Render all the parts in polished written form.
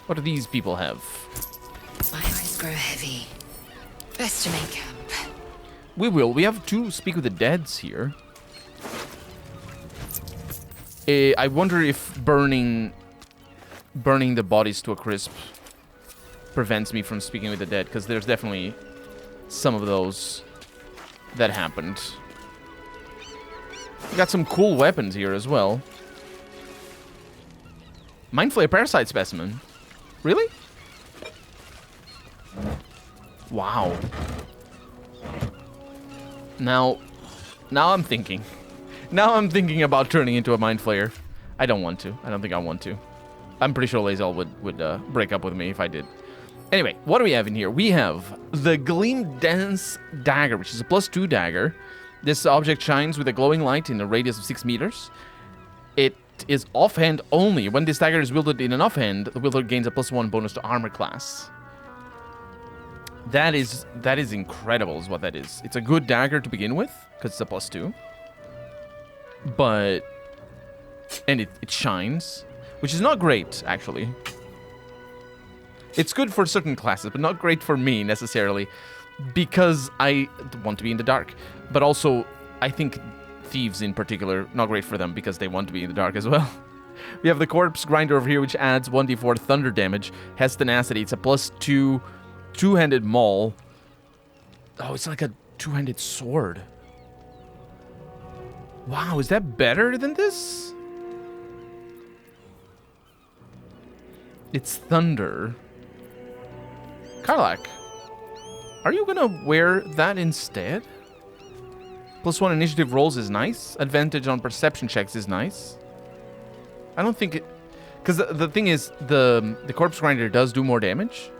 What do these people have? My eyes grow heavy. Best to make camp. We will. We have two Speak with the Deads here. I wonder if burning the bodies to a crisp prevents me from speaking with the dead, because there's definitely some of those that happened. We got some cool weapons here as well. Mind Flayer Parasite Specimen. Really? Wow. Now I'm thinking. Now I'm thinking about turning into a Mind Flayer. I don't want to. I don't think I want to. I'm pretty sure Lae'zel would break up with me if I did. Anyway, what do we have in here? We have the Gleam Dance Dagger, which is a +2 dagger. This object shines with a glowing light in a radius of 6 meters. It is offhand only. When this dagger is wielded in an offhand, the wielder gains a +1 bonus to armor class. That is incredible, is what that is. It's a good dagger to begin with, because it's a +2. But... and it shines, which is not great, actually. It's good for certain classes, but not great for me, necessarily, because I want to be in the dark. But also, I think thieves in particular, not great for them, because they want to be in the dark as well. We have the Corpse Grinder over here, which adds 1d4 thunder damage, has tenacity. It's a +2 two-handed maul. Oh, it's like a two-handed sword. Wow, is that better than this? It's thunder. Karlach, are you gonna wear that instead? +1 initiative rolls is nice. Advantage on perception checks is nice. I don't think it... because the thing is, the Corpse Grinder does do more damage.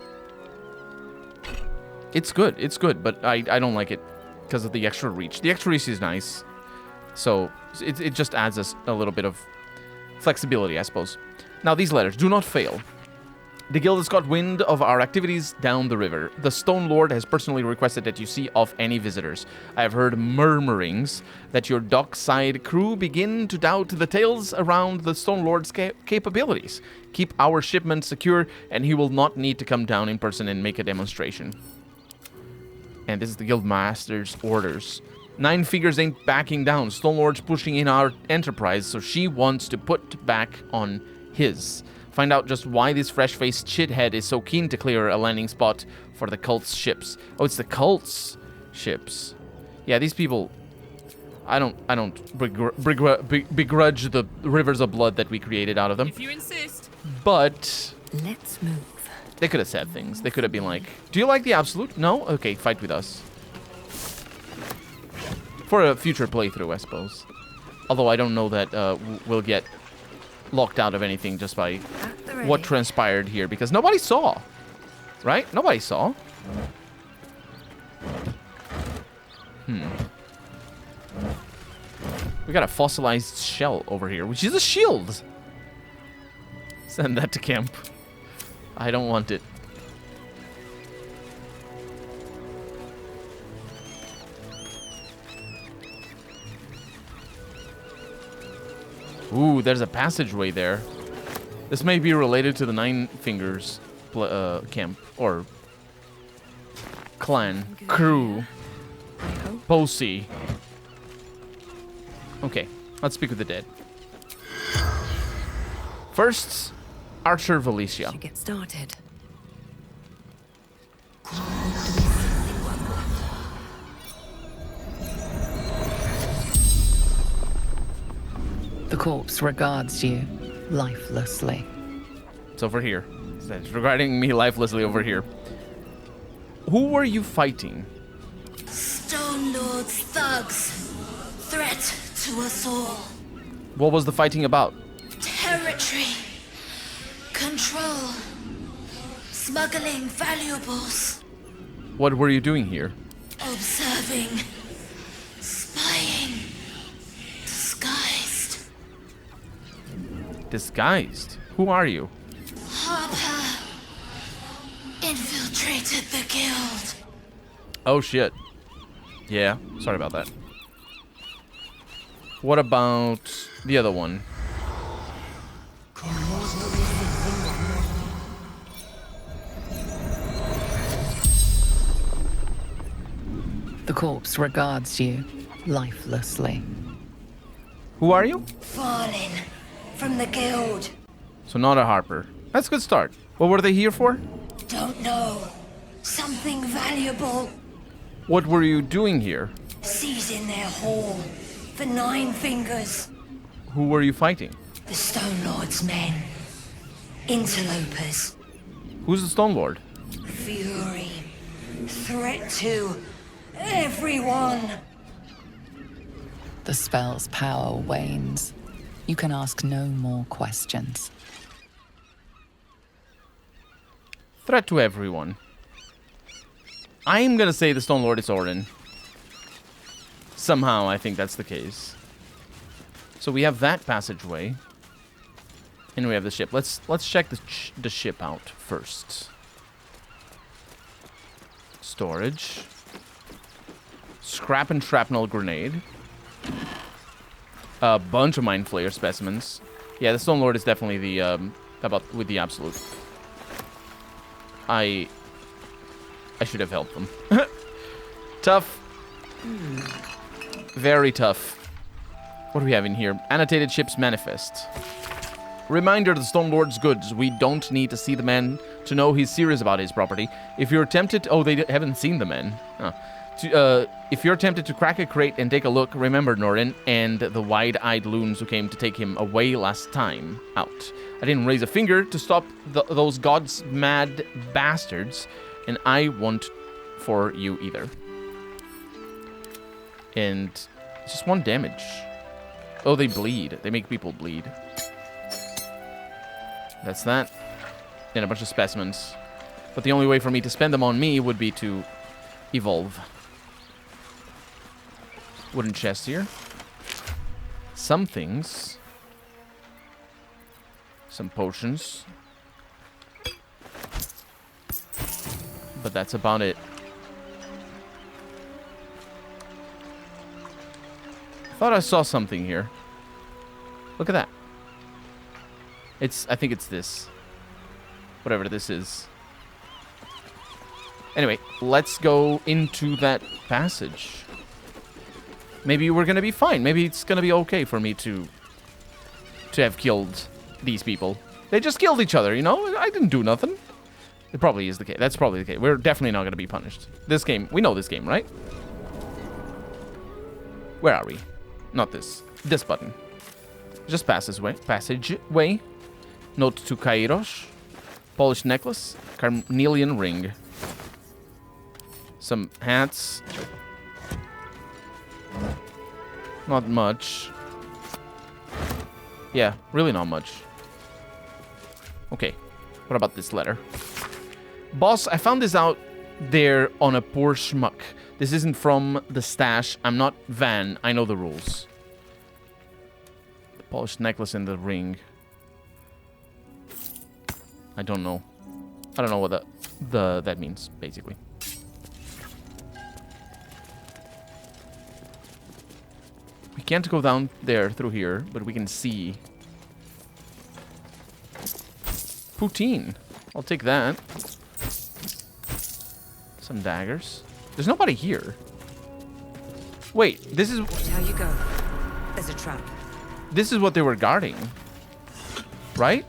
It's good, but I don't like it because of the extra reach. The extra reach is nice. So, it just adds us a little bit of flexibility, I suppose. Now, these letters, do not fail. The guild has got wind of our activities down the river. The Stone Lord has personally requested that you see off any visitors. I have heard murmurings that your dockside crew begin to doubt the tales around the Stone Lord's capabilities. Keep our shipment secure, and he will not need to come down in person and make a demonstration. And this is the guild master's orders. 9 figures ain't backing down. Stone Lord's pushing in our enterprise, so she wants to put back on his. Find out just why this fresh-faced shithead is so keen to clear a landing spot for the cult's ships. Oh, it's the cult's ships. Yeah, these people... I don't begrudge the rivers of blood that we created out of them. If you insist. But... let's move. they could have said things. They could have been like, do you like the Absolute? No? Okay, fight with us. For a future playthrough, I suppose. Although I don't know that we'll get locked out of anything just by what transpired here, because nobody saw. Right? Nobody saw. We got a fossilized shell over here, which is a shield. Send that to camp. I don't want it. Ooh, there's a passageway there. This may be related to the Nine Fingers camp, or clan, crew, Posse. Okay, let's speak with the dead. First, Archer Valicia. Should get started. The corpse regards you lifelessly. It's over here. It's regarding me lifelessly over here. Who were you fighting? Stone Lord's thugs. Threat to us all. What was the fighting about? Territory. Control. Smuggling valuables. What were you doing here? Observing. Spying. Disguised. Disguised? Who are you? Harper. Infiltrated the guild. Oh shit. Yeah, sorry about that. What about the other one? corpse regards you lifelessly. Who are you? Fallen from the guild. So not a Harper. That's a good start. What were they here for? Don't know. Something valuable. What were you doing here? Seizing their haul for 9 fingers. Who were you fighting? The Stone Lord's men. Interlopers. Who's the Stone Lord? Fury. Threat to everyone. The spell's power wanes. You can ask no more questions. Threat to everyone. I'm gonna say the Stone Lord is Orin. Somehow I think that's the case. So we have that passageway. And we have the ship. Let's check the ship out first. Storage. Scrap and shrapnel grenade. A bunch of mind flayer specimens. Yeah, the Stone Lord is definitely the with the absolute. I should have helped them. Tough. Very tough. What do we have in here? Annotated ship's manifest. Reminder of the Stone Lord's goods. We don't need to see the man to know he's serious about his property. If you're tempted... Oh, they haven't seen the men. Huh. If you're tempted to crack a crate and take a look, remember Norin and the wide-eyed loons who came to take him away last time out. I didn't raise a finger to stop those gods mad bastards, and I won't for you either. And it's just 1 damage. Oh, they bleed. They make people bleed. That's that. And a bunch of specimens. But the only way for me to spend them on me would be to evolve. Wooden chest here. Some things. Some potions. But that's about it. I thought I saw something here. Look at that. I think it's this. Whatever this is. Anyway, let's go into that passage. Maybe we're gonna be fine. Maybe it's gonna be okay for me to have killed these people. They just killed each other, you know? I didn't do nothing. It probably is the case. That's probably the case. We're definitely not gonna be punished. This game, we know this game, right? Where are we? Not this. This button. Just passageway. Note to Kairos. Polished necklace. Carnelian ring. Some hats. Not much. Yeah, really not much. Okay. What about this letter? Boss, I found this out there on a poor schmuck. This isn't from the stash. I'm not Van. I know the rules. The polished necklace and the ring. I don't know. I don't know what that means, basically. We can't go down there through here, but we can see. Poutine. I'll take that. Some daggers. There's nobody here. Wait, this is... Watch how you go. There's a trap. This is what they were guarding. Right?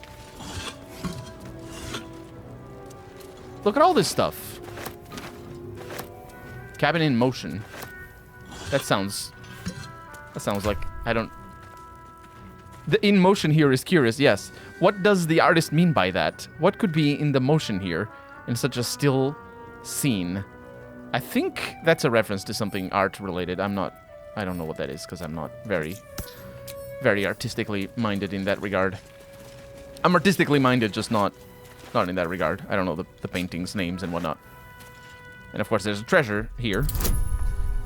Look at all this stuff. Cabin in motion. That sounds like... I don't... The in motion here is curious, yes. What does the artist mean by that? What could be in the motion here in such a still scene? I think that's a reference to something art related. I don't know what that is because I'm not very artistically minded in that regard. I'm artistically minded, just not in that regard. I don't know the paintings, names, and whatnot. And of course there's a treasure here.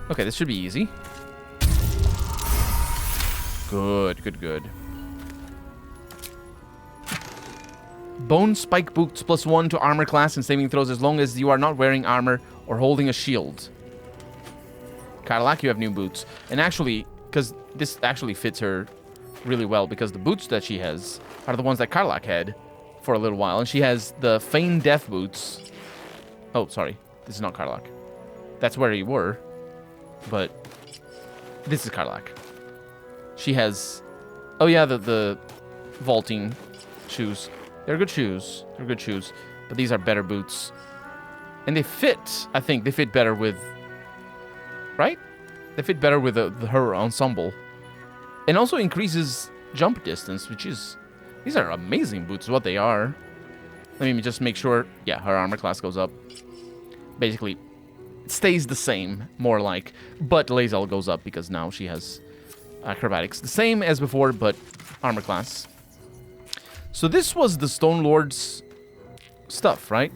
Okay, this should be easy. Good, good, good. Bone spike boots +1 to armor class and saving throws as long as you are not wearing armor or holding a shield. Karlak, you have new boots. And actually, because this actually fits her really well, because the boots that she has are the ones that Karlak had for a little while. And she has the Feign Death boots. Oh, sorry. This is not Karlak. That's where you were. but this is Karlach. She has, oh yeah, the vaulting shoes. They're good shoes. They're good shoes, but these are better boots, and they fit. I think they fit better with, right? They fit better with her ensemble, and also increases jump distance, which is, these are amazing boots. What they are. Let me just make sure. Yeah, her armor class goes up. Basically, it stays the same, more like, but Lae'zel goes up because now she has acrobatics. The same as before, but armor class. So this was the Stone Lord's stuff, right?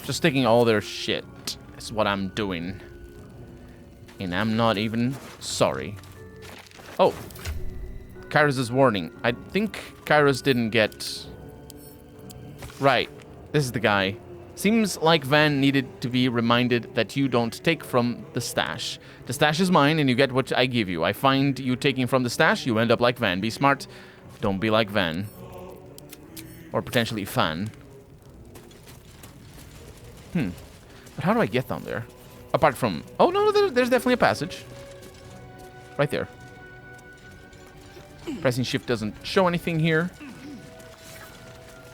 Just taking all their shit is what I'm doing. And I'm not even sorry. Oh. Kairos' warning. I think Kairos didn't get... Right. This is the guy. Seems like Van needed to be reminded that you don't take from the stash. The stash is mine, and you get what I give you. I find you taking from the stash, you end up like Van. Be smart. Don't be like Van. Or potentially Fan. But how do I get down there? Apart from... Oh, no, there's definitely a passage. Right there. Pressing shift doesn't show anything here.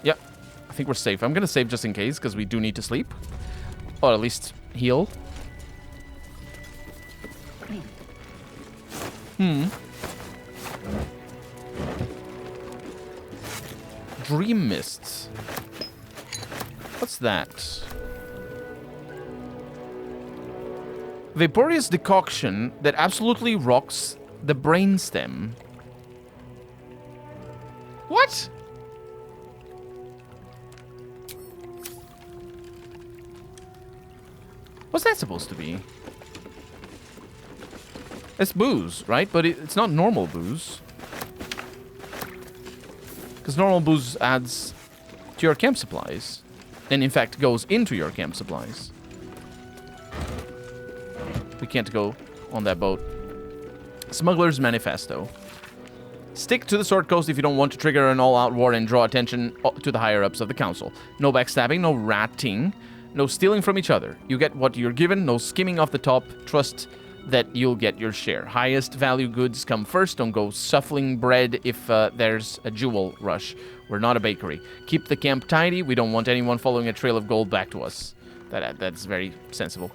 Yep. I think we're safe. I'm going to save just in case, because we do need to sleep. Or at least heal. Dream mists. What's that? Vaporous decoction that absolutely rocks the brainstem. What? What's that supposed to be? It's booze, right? But it's not normal booze. Because normal booze adds to your camp supplies. And in fact goes into your camp supplies. We can't go on that boat. Smuggler's Manifesto. Stick to the Sword Coast if you don't want to trigger an all-out war and draw attention to the higher-ups of the council. No backstabbing, no ratting, no stealing from each other. You get what you're given, no skimming off the top. Trust that you'll get your share. Highest value goods come first. Don't go shuffling bread if there's a jewel rush. We're not a bakery. Keep the camp tidy. We don't want anyone following a trail of gold back to us. That's very sensible.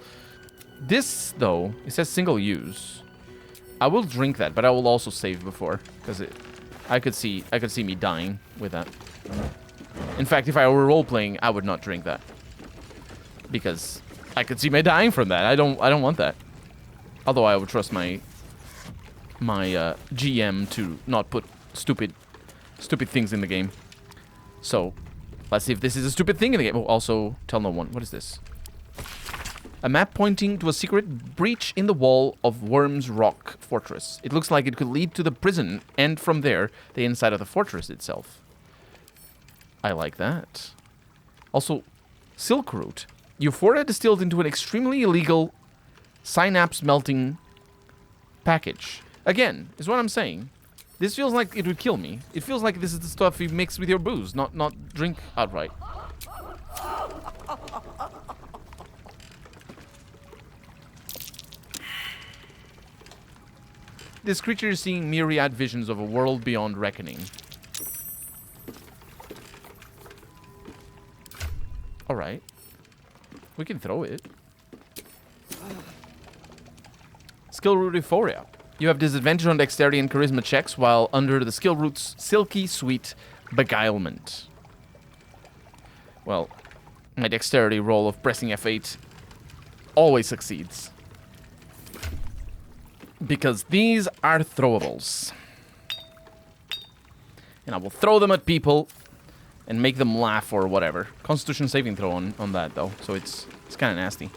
This, though, it says single use. I will drink that, but I will also save before, because I could see me dying with that. In fact, if I were role-playing, I would not drink that, because I could see me dying from that. I don't want that. Although I would trust my GM to not put stupid things in the game. So, let's see if this is a stupid thing in the game. Oh, also, tell no one. What is this? A map pointing to a secret breach in the wall of Worm's Rock Fortress. It looks like it could lead to the prison, and from there, the inside of the fortress itself. I like that. Also, Silk Root. Euphoria distilled into an extremely illegal synapse melting package. Again, is what I'm saying. This feels like it would kill me. It feels like this is the stuff you mix with your booze, not drink outright. This creature is seeing myriad visions of a world beyond reckoning. Alright. We can throw it. Skill root Euphoria. You have disadvantage on dexterity and charisma checks while under the skill root's silky sweet beguilement. Well, my dexterity roll of pressing F8 always succeeds. Because these are throwables. And I will throw them at people and make them laugh or whatever. Constitution saving throw on that, though. So it's kind of nasty.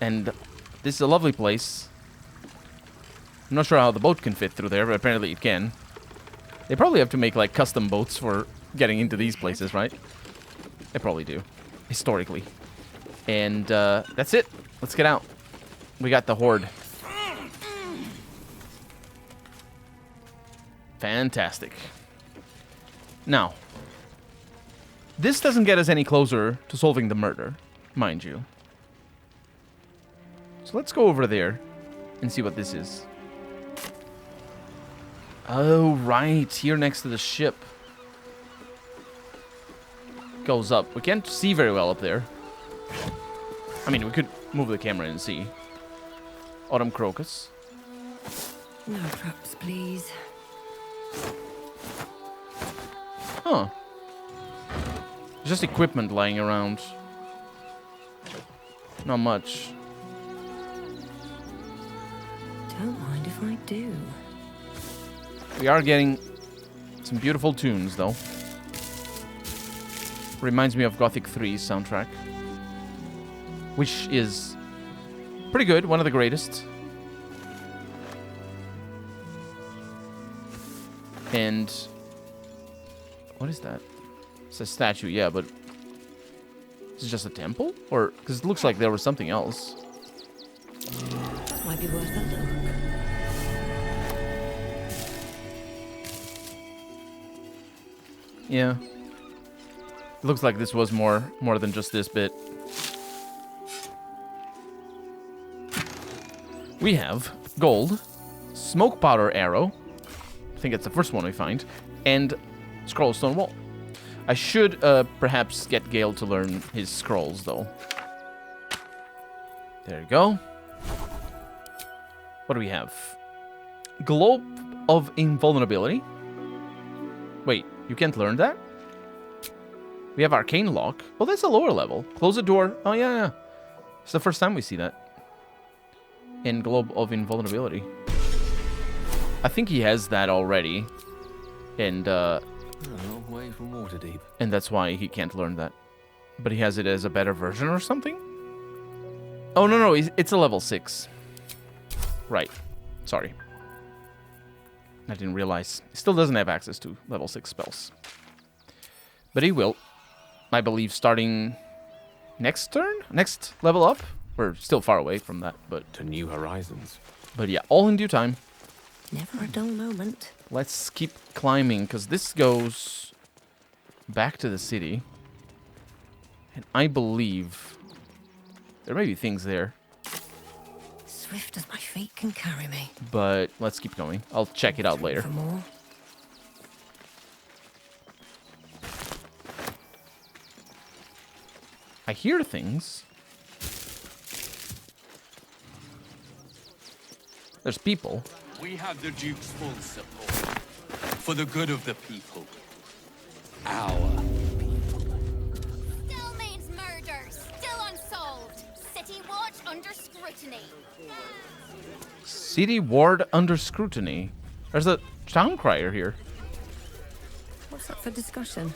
And this is a lovely place. I'm not sure how the boat can fit through there, but apparently it can. They probably have to make, like, custom boats for getting into these places, right? They probably do. Historically. And that's it. Let's get out. We got the Horde. Fantastic. Now, this doesn't get us any closer to solving the murder, mind you. So let's go over there and see what this is. Oh, right. Here next to the ship. Goes up. We can't see very well up there. I mean, we could move the camera and see. Autumn crocus. No traps, please. Huh. Just equipment lying around. Not much. Don't mind if I do. We are getting some beautiful tunes, though. Reminds me of Gothic 3's soundtrack. Which is pretty good, one of the greatest. And what is that? It's a statue, yeah, but is it just a temple? Or because it looks like there was something else. Might be worth a look. Yeah. It looks like this was more than just this bit. We have gold, smoke powder arrow. I think that's the first one we find, and scrollstone wall. I should perhaps get Gale to learn his scrolls, though. There you go. What do we have? Globe of invulnerability. Wait, you can't learn that? We have arcane lock. Oh, that's a lower level. Close the door. Oh, yeah. It's the first time we see that. And globe of invulnerability. I think he has that already. And long way from Waterdeep. and that's why he can't learn that. But he has it as a better version or something? Oh, no, it's a level 6. Right. Sorry. I didn't realize. He still doesn't have access to level 6 spells. But he will. I believe starting next turn? Next level up? We're still far away from that, but... To new horizons. But yeah, all in due time. Never a dull moment. Let's keep climbing, because this goes back to the city. And I believe there may be things there. Swift as my feet can carry me. But let's keep going. I'll check it out later. For more. I hear things. There's people. We have the Duke's full support. For the good of the people. Our people. Still means murder. Still unsolved. City watch under scrutiny. City ward under scrutiny. There's a town crier here. What's up for discussion?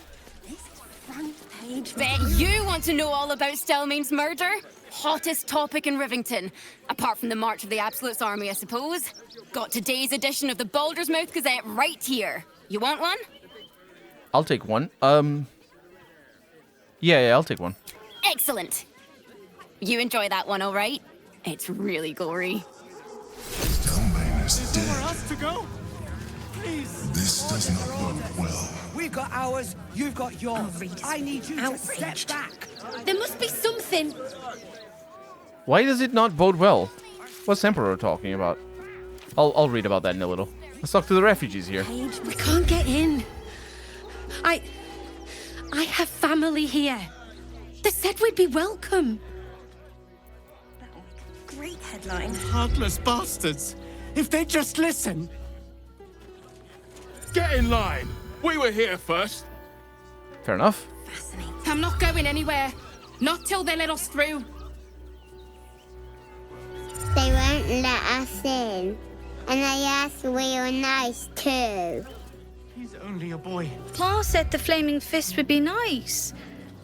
Bet you want to know all about Still means murder? Hottest topic in Rivington. Apart from the March of the Absolute's army, I suppose. Got today's edition of the Baldur's Mouth Gazette right here. You want one? I'll take one. Yeah, I'll take one. Excellent. You enjoy that one, all right? It's really gory. Stillbane is dead. For us to go? Please. This does not bode well. We've got ours, you've got yours. I need you to step back. There must be something. Why does it not bode well? What's Emperor talking about? I'll read about that in a little. Let's talk to the refugees here. We can't get in. I have family here. They said we'd be welcome. Great headline. Heartless bastards. If they just listen. Get in line. We were here first. Fair enough. I'm not going anywhere. Not till they let us through. They won't let us in. And they asked we were nice too. He's only a boy. Pa said the Flaming Fist would be nice,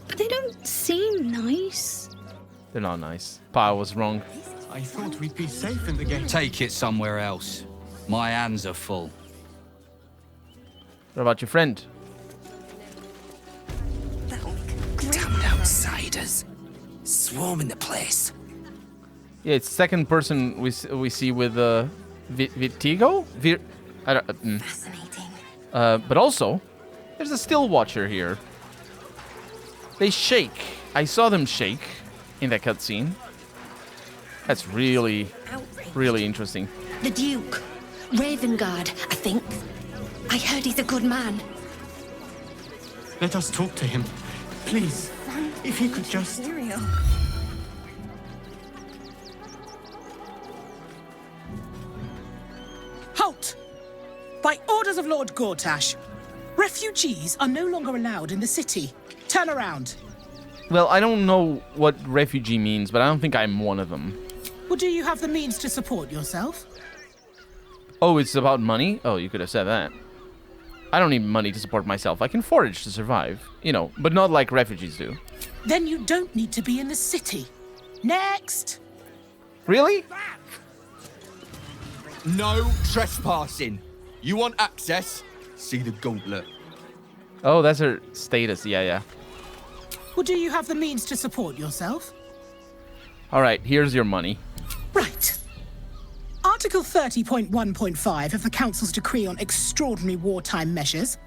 but they don't seem nice. They're not nice. Pa was wrong. I thought we'd be safe in the game. Take it somewhere else. My hands are full. What about your friend? Damned outsiders. Swarming the place. Yeah, it's second person we see with Vitigo? Fascinating. But also, there's a still watcher here. They shake. I saw them shake in that cutscene. That's really, really interesting. The Duke. Ravengard, I think. I heard he's a good man. Let us talk to him. Please. If he could just... Halt! By orders of Lord Gortash, refugees are no longer allowed in the city. Turn around. Well, I don't know what refugee means, but I don't think I'm one of them. Well, do you have the means to support yourself? Oh, it's about money? Oh, you could have said that. I don't need money to support myself. I can forage to survive, you know, but not like refugees do. Then you don't need to be in the city. Next! Really? No trespassing. You want access? See the gauntlet. Oh, that's her status. Yeah. Well, do you have the means to support yourself? All right, here's your money. Right. Article 30.1.5 of the Council's Decree on Extraordinary Wartime Measures.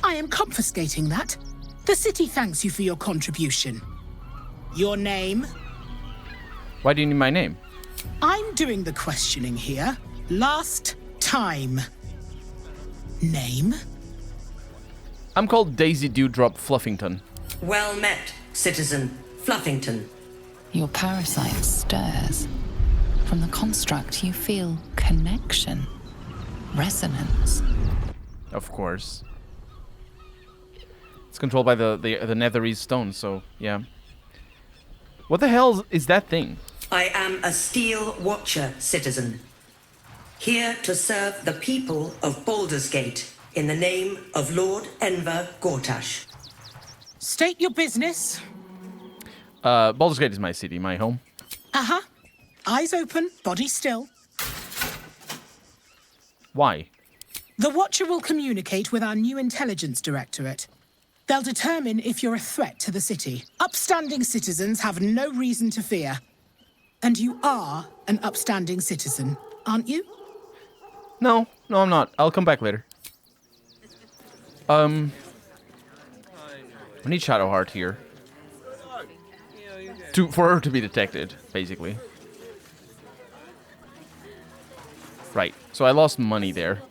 I am confiscating that. The city thanks you for your contribution. Your name? Why do you need my name? I'm doing the questioning here. Last time. Name? I'm called Daisy Dewdrop Fluffington. Well met, citizen Fluffington. Your parasite stirs. From the construct, you feel connection, resonance. Of course. It's controlled by the Netherese stone, so yeah. What the hell is that thing? I am a Steel Watcher, citizen. Here to serve the people of Baldur's Gate in the name of Lord Enver Gortash. State your business. Baldur's Gate is my city, my home. Uh-huh. Eyes open, body still. Why? The Watcher will communicate with our new intelligence directorate. They'll determine if you're a threat to the city. Upstanding citizens have no reason to fear. And you are an upstanding citizen, aren't you? No, I'm not. I'll come back later. I need Shadowheart here. For her to be detected, basically. Right, so I lost money there.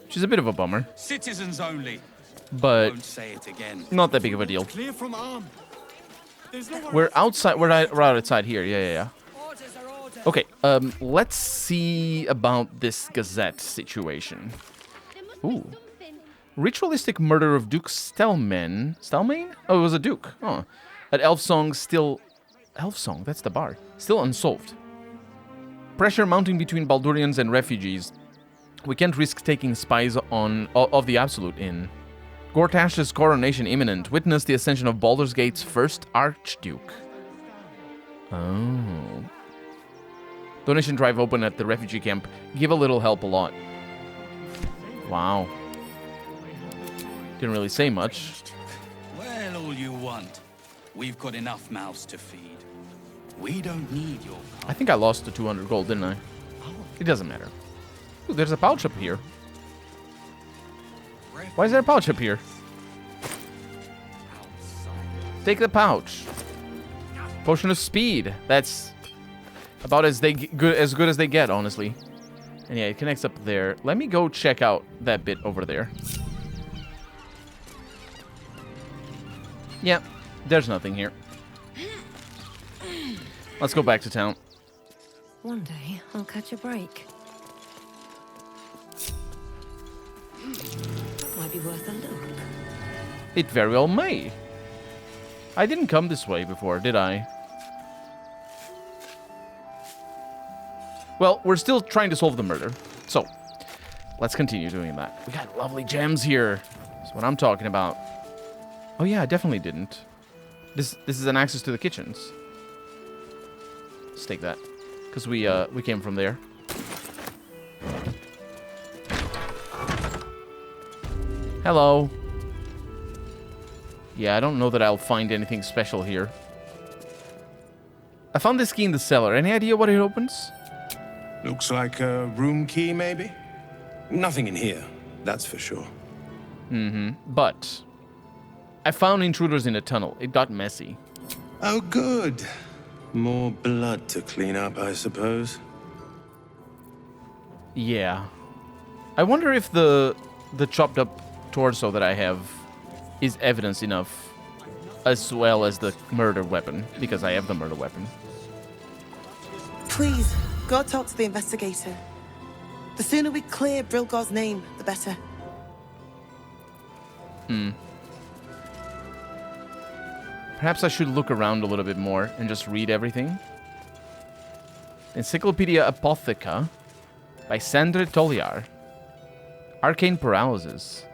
Which is a bit of a bummer. Citizens only. But Don't say it again. not that big of a deal. Clear from arm. We're outside, we're outside here, yeah. Okay, let's see about this Gazette situation. Ooh. Ritualistic murder of Duke Stelmane? Oh, it was a Duke. Oh. At Elfsong, Elfsong, that's the bar. Still unsolved. Pressure mounting between Baldurians and refugees. We can't risk taking spies of the Absolute in. Gortash's coronation imminent. Witness the ascension of Baldur's Gate's first Archduke. Oh. Donation drive open at the refugee camp. Give a little, help a lot. Wow. Didn't really say much. Well, all you want. We've got enough mouths to feed. We don't need your... I think I lost the 200 gold, didn't I? It doesn't matter. Ooh, there's a pouch up here. Why is there a pouch up here? Take the pouch. Potion of speed. That's about as good as they get, honestly. And yeah, it connects up there. Let me go check out that bit over there. Yeah, there's nothing here. Let's go back to town. One day, I'll catch a break. Might be worth a look. It very well may. I didn't come this way before, did I? Well, we're still trying to solve the murder. So, let's continue doing that. We got lovely gems here. That's what I'm talking about. Oh yeah, I definitely didn't. This is an access to the kitchens. Let's take that. Because we came from there. Hello. Yeah, I don't know that I'll find anything special here. I found this key in the cellar. Any idea what it opens? Looks like a room key, maybe? Nothing in here, that's for sure. Mm-hmm. But I found intruders in a tunnel. It got messy. Oh, good. More blood to clean up, I suppose. Yeah. I wonder if the chopped up torso that I have is evidence enough, as well as the murder weapon, because I have the murder weapon. Please, go talk to the investigator. The sooner we clear Brilgor's name, the better. Perhaps I should look around a little bit more and just read everything. Encyclopedia Apotheca by Sandra Toliar. Arcane Paralysis.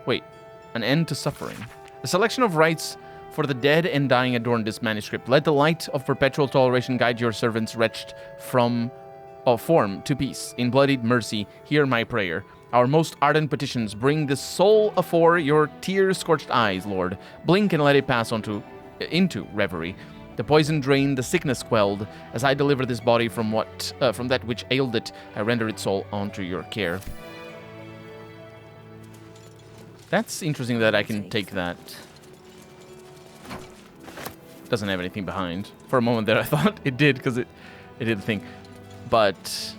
Wait, An End to Suffering. A selection of rites for the dead and dying adorn this manuscript. Let the light of perpetual toleration guide your servants wretched from form to peace. In bloodied mercy, hear my prayer. Our most ardent petitions bring the soul afore your tear-scorched eyes, Lord. Blink and let it pass into reverie. The poison drained, the sickness quelled. As I deliver this body from that which ailed it, I render its soul onto your care. That's interesting that I can take that. Doesn't have anything behind. For a moment there I thought it did, because it did the thing. But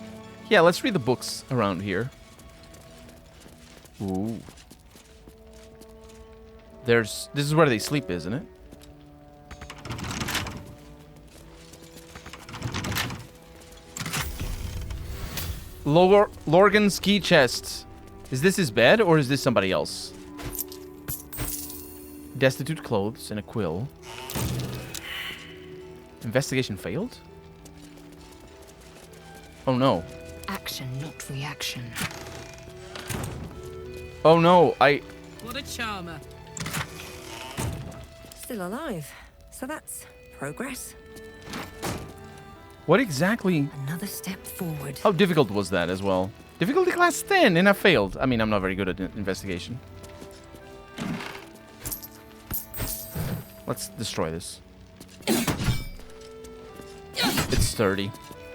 yeah, let's read the books around here. Ooh. This is where they sleep, isn't it? Lorgan's key chest. Is this his bed, or is this somebody else? Destitute clothes and a quill. Investigation failed? Oh no. Action, not reaction. Oh no, What a charmer. Still alive. So that's progress. What exactly? Another step forward. How difficult was that as well? Difficulty class 10, and I failed. I mean, I'm not very good at investigation. Let's destroy this. It's sturdy.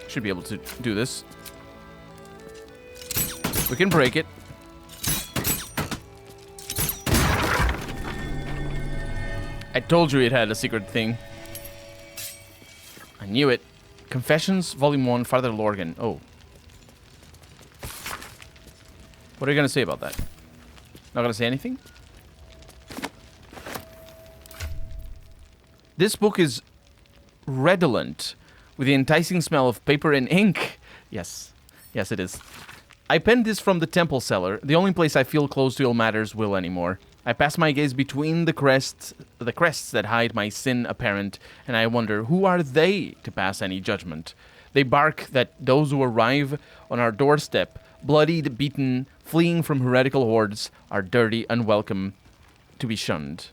Should be able to do this. We can break it. I told you it had a secret thing. I knew it. Confessions, Volume 1, Father Lorgan. Oh. What are you going to say about that? Not going to say anything? This book is redolent with the enticing smell of paper and ink. Yes. Yes, it is. I penned this from the temple cellar, the only place I feel close to Ilmater's will anymore. I pass my gaze between the crests that hide my sin apparent, and I wonder, who are they to pass any judgment? They bark that those who arrive on our doorstep, bloodied, beaten, fleeing from heretical hordes, are dirty, unwelcome, to be shunned.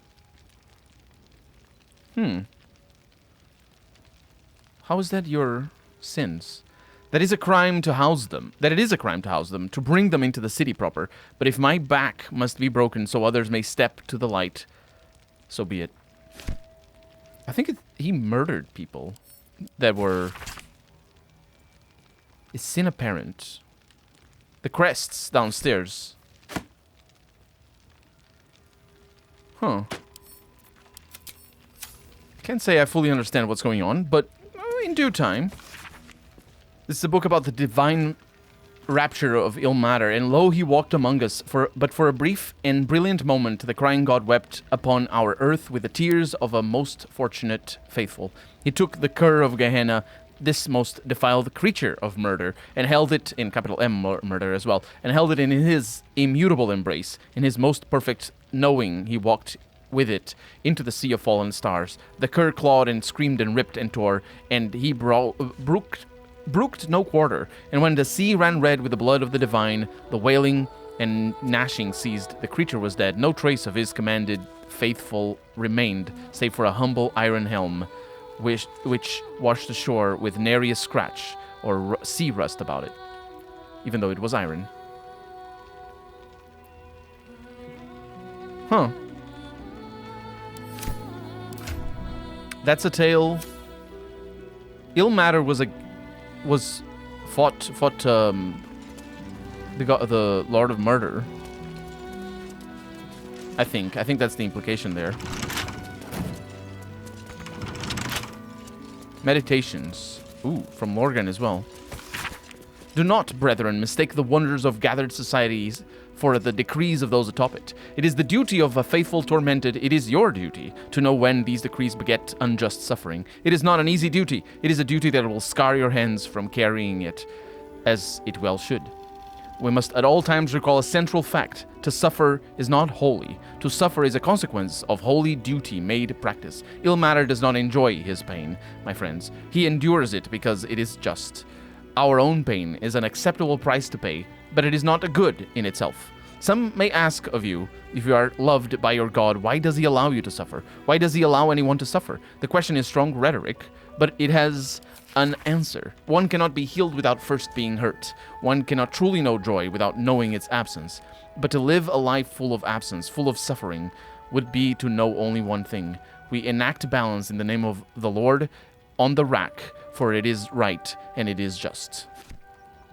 How is that your sins? That is a crime to house them. That it is a crime to house them, to bring them into the city proper. But if my back must be broken so others may step to the light, so be it. I think he murdered people that were... Is sin apparent? The crests downstairs. Huh. Can't say I fully understand what's going on, but in due time. This is a book about the divine rapture of Ilmater, and lo, he walked among us, but for a brief and brilliant moment, the crying god wept upon our earth with the tears of a most fortunate faithful. He took the cur of Gehenna, this most defiled creature of murder, and held it, in capital M murder as well, and held it in his immutable embrace. In his most perfect knowing, he walked with it into the sea of fallen stars. The cur clawed and screamed and ripped and tore, and he brooked no quarter, and when the sea ran red with the blood of the divine, the wailing and gnashing ceased. The creature was dead. No trace of his commanded faithful remained, save for a humble iron helm, which washed ashore with nary a scratch or sea rust about it, even though it was iron. Huh. That's a tale. Ilmater was fought the Lord of Murder. I think that's the implication there. Meditations. Ooh, from Lorgan as well. Do not, brethren, mistake the wonders of gathered societies for the decrees of those atop it. It is the duty of a faithful tormented, it is your duty, to know when these decrees beget unjust suffering. It is not an easy duty. It is a duty that will scar your hands from carrying it, as it well should. We must at all times recall a central fact. To suffer is not holy. To suffer is a consequence of holy duty made practice. Ilmater does not enjoy his pain, my friends. He endures it because it is just. Our own pain is an acceptable price to pay, but it is not a good in itself. Some may ask of you, if you are loved by your God, why does he allow you to suffer? Why does he allow anyone to suffer? The question is strong rhetoric, but it has an answer. One cannot be healed without first being hurt. One cannot truly know joy without knowing its absence. But to live a life full of absence, full of suffering, would be to know only one thing. We enact balance in the name of the Lord on the rack, for it is right and it is just.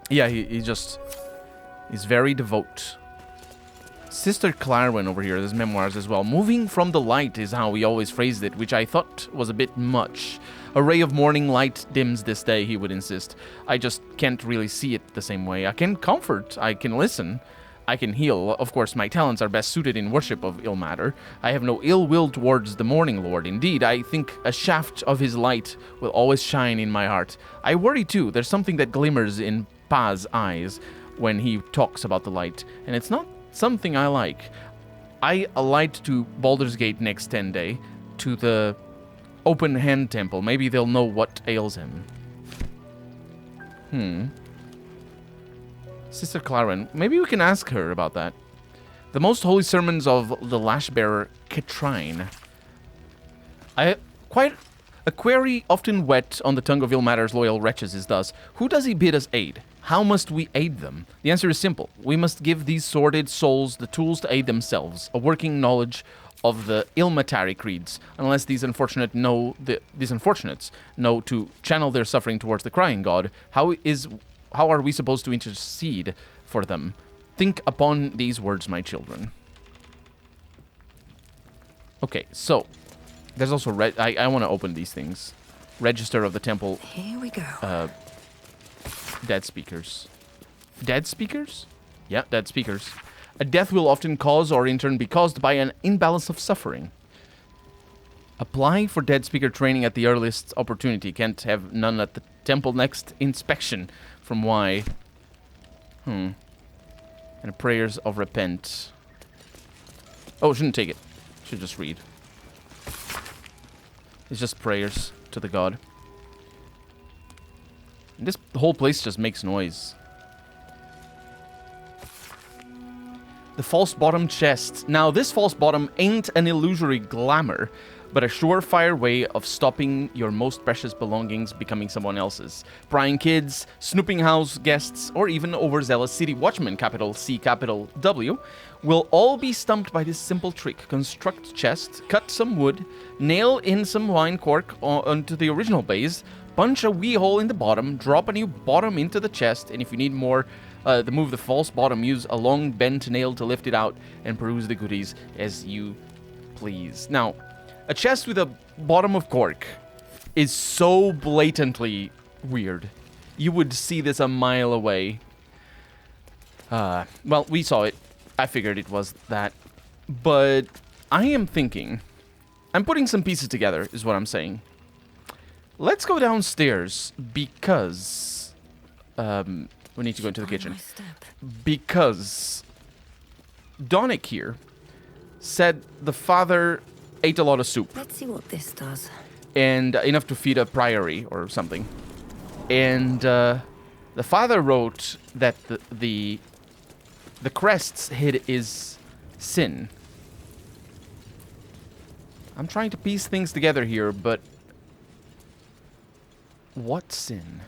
Yeah, he's very devout. Sister Clarwin over here, there's memoirs as well. Moving from the light is how he always phrased it, which I thought was a bit much. A ray of morning light dims this day, he would insist. I just can't really see it the same way. I can comfort, I can listen, I can heal. Of course, my talents are best suited in worship of Ilmater. I have no ill will towards the Morning Lord. Indeed, I think a shaft of his light will always shine in my heart. I worry too. There's something that glimmers in Pa's eyes when he talks about the light, and it's not something I like. I alight to Baldur's Gate next 10 day, to the Open Hand Temple. Maybe they'll know what ails him. Sister Clarwin, maybe we can ask her about that. The most holy sermons of the Lashbearer Katrine. A query often wet on the tongue of Ilmater's loyal wretches is thus, who does he bid us aid? How must we aid them? The answer is simple. We must give these sordid souls the tools to aid themselves, a working knowledge of the Ilmatari creeds, unless these unfortunates know to channel their suffering towards the crying god. How are we supposed to intercede for them? Think upon these words, my children. Okay, so there's also I want to open these things. Register of the temple. Here we go. Dead speakers. Dead speakers? Yeah, dead speakers. A death will often cause or in turn be caused by an imbalance of suffering. Apply for dead speaker training at the earliest opportunity. Can't have none at the temple next inspection. From Y. And prayers of repent. Oh, shouldn't take it. Should just read. It's just prayers to the god. This whole place just makes noise. The false bottom chest. Now, this false bottom ain't an illusory glamour, but a surefire way of stopping your most precious belongings becoming someone else's. Prying kids, snooping house guests, or even overzealous city watchmen, capital C, capital W, will all be stumped by this simple trick. Construct chest, cut some wood, nail in some wine cork onto the original base, punch a wee hole in the bottom, drop a new bottom into the chest, and if you need more to move the false bottom, use a long bent nail to lift it out and peruse the goodies as you please. Now, a chest with a bottom of cork is so blatantly weird. You would see this a mile away. Well, we saw it. I figured it was that. But I am thinking... I'm putting some pieces together, is what I'm saying. Let's go downstairs because... we need to go into the kitchen. Because Donick here said the father ate a lot of soup. Let's see what this does. And enough to feed a priory or something. And the father wrote that the crests hid his sin. I'm trying to piece things together here, but what sin?